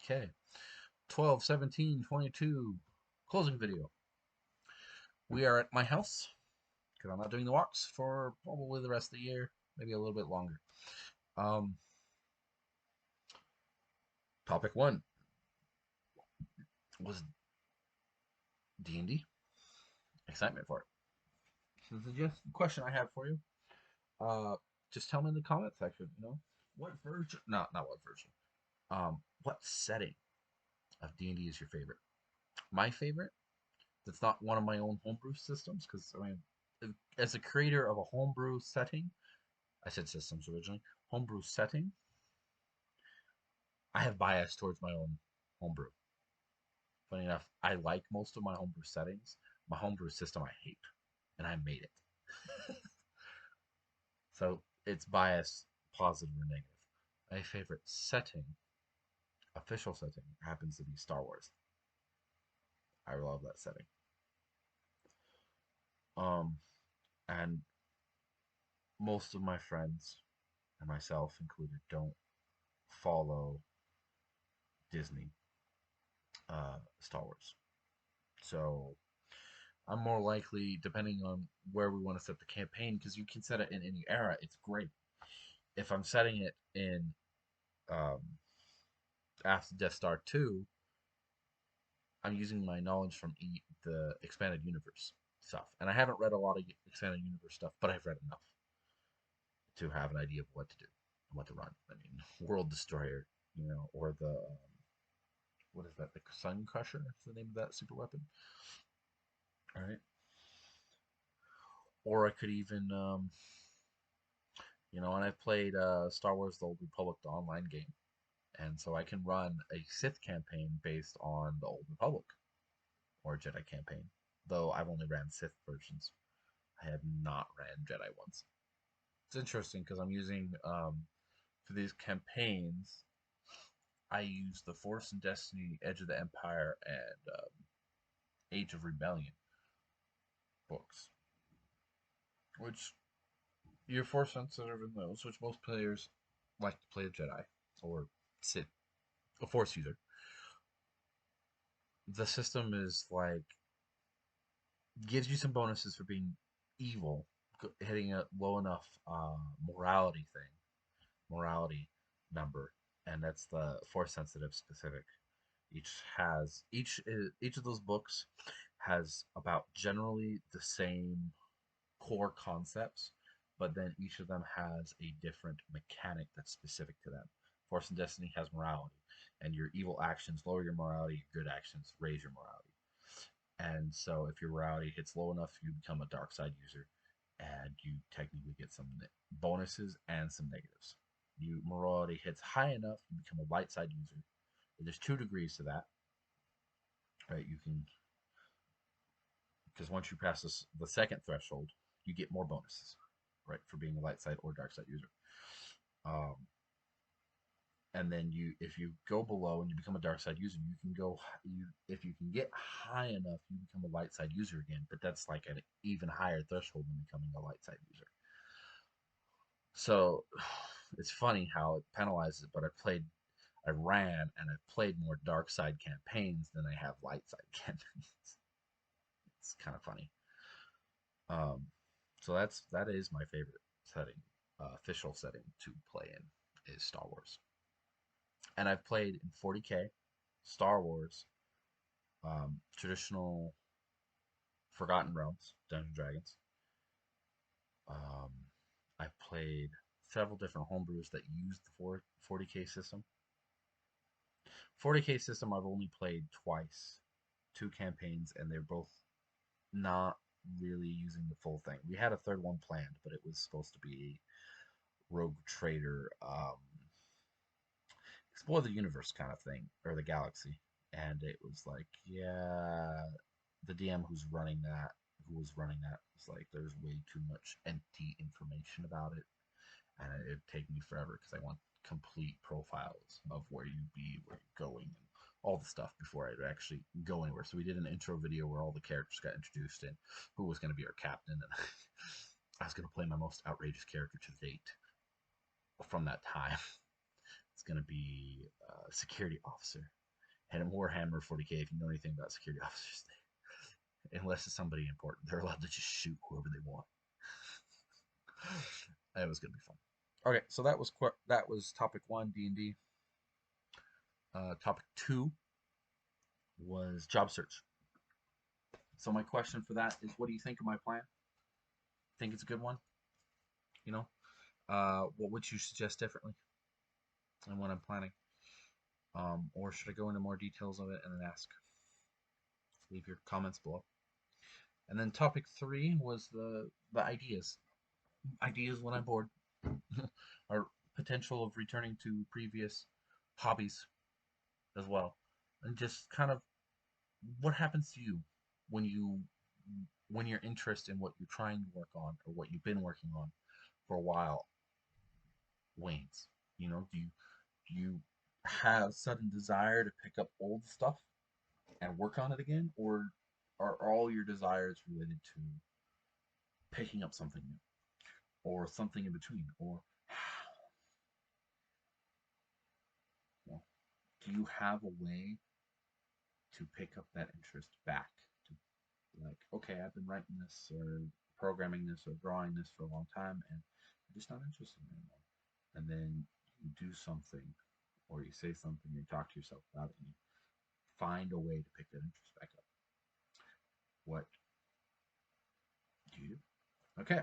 Okay. 12/17/22 closing video. We are at my house because I'm not doing the walks for probably the rest of the year, maybe a little bit longer. Um, Topic one was D&D. Excitement for it. So the question I have for you. Uh, just tell me in the comment section. What version? Not what version. What setting of D&D is your favorite? My favorite. That's not one of my own homebrew systems because as a creator of a homebrew setting, I said systems originally. Homebrew setting, I have bias towards my own homebrew. Funny enough, I like most of my homebrew settings. My homebrew system I hate, and I made it. So it's bias, positive or negative. My favorite setting, official setting, happens to be Star Wars. I love that setting. Um, and most of my friends, and myself included, don't follow Disney Star Wars. So I'm more likely, depending on where we want to set the campaign, because you can set it in any era. It's great. If I'm setting it in um, after Death Star 2, I'm using my knowledge from the expanded universe stuff, and I haven't read a lot of expanded universe stuff, but I've read enough to have an idea of what to do and what to run. I mean, World Destroyer, or the what is that? The Sun Crusher is the name of that super weapon. All right. Or I could even and I've played Star Wars: The Old Republic, the online game, and so I can run a Sith campaign based on the Old Republic or Jedi campaign. Though I've only ran Sith versions, I have not ran Jedi ones. It's interesting because I'm using for these campaigns, I use the Force and Destiny, Edge of the Empire, and Age of Rebellion books, which you're force sensitive in those, which most players like to play a Jedi or Sith, a Force user. The system is like gives you some bonuses for being evil, hitting a low enough morality thing, morality number, and that's the force sensitive specific. Each of those books has about generally the same core concepts, but then each of them has a different mechanic that's specific to them. Force and Destiny has morality, and your evil actions lower your morality, your good actions raise your morality. And so if your morality hits low enough, you become a dark side user, and you technically get some bonuses and some negatives. You morality hits high enough, you become a light side user. There's 2 degrees to that, right? You can because once you pass the second threshold, you get more bonuses, right, for being a light side or dark side user. Um, and then if you go below and you become a dark side user, you can go you if you can get high enough, you become a light side user again. But that's like an even higher threshold than becoming a light side user. So it's funny how it penalizes it, but I ran and I've played more dark side campaigns than I have light side campaigns. It's kind of funny. Um, so that is my favorite setting, official setting to play in is Star Wars, and I've played in 40K, Star Wars, traditional Forgotten Realms, Dungeons and Dragons. Um, I've played several different homebrews that use the 40K system. 40K system I've only played twice, 2 campaigns, and they're both not really using the full thing. We had a third one planned, but it was supposed to be rogue trader, explore the universe kind of thing, or the galaxy. And it was like, yeah, the DM who was running that, was like, there's way too much empty information about it, and it'd take me forever because I want complete profiles of where you'd be, where you're going, and all the stuff before I'd actually go anywhere. So we did an intro video where all the characters got introduced and who was going to be our captain, and I was going to play my most outrageous character to date from that time. It's going to be a security officer. And in Warhammer 40k, if you know anything about security officers, unless it's somebody important, they're allowed to just shoot whoever they want. It was going to be fun. Okay, so that was topic 1, D&D. Topic 2 was job search. So my question for that is, what do you think of my plan? Think it's a good one? You know, what would you suggest differently in what I'm planning? Or should I go into more details of it and then ask? Leave your comments below. And then topic 3 was the ideas. Ideas when I'm bored, or potential of returning to previous hobbies as well, and just kind of what happens to you when you when your interest in what you're trying to work on or what you've been working on for a while wanes. Do you have sudden desire to pick up old stuff and work on it again, or are all your desires related to picking up something new or something in between, or well, do you have a way to pick up that interest back to, like, okay, I've been writing this or programming this or drawing this for a long time and I'm just not interested in it anymore. And then you do something or you say something, you talk to yourself about it, and you find a way to pick that interest back up. What do you do? Okay,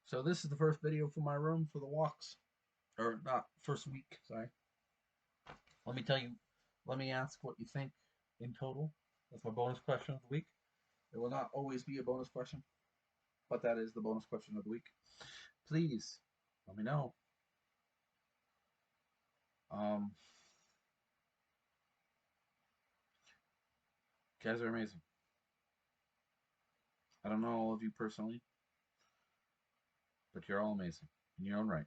so this is the first video for my room for the walks, or not first week, sorry. Let me tell you, let me ask what you think in total. That's my bonus question of the week. It will not always be a bonus question, but that is the bonus question of the week. Please let me know. Um, you guys are amazing. I don't know all of you personally, but you're all amazing in your own right.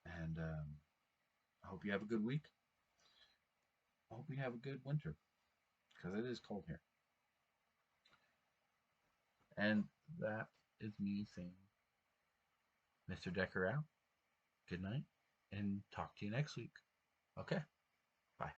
And I hope you have a good week. I hope you have a good winter, because it is cold here. And that is me saying, Mr. Decker out. Good night, and talk to you next week. Okay, bye.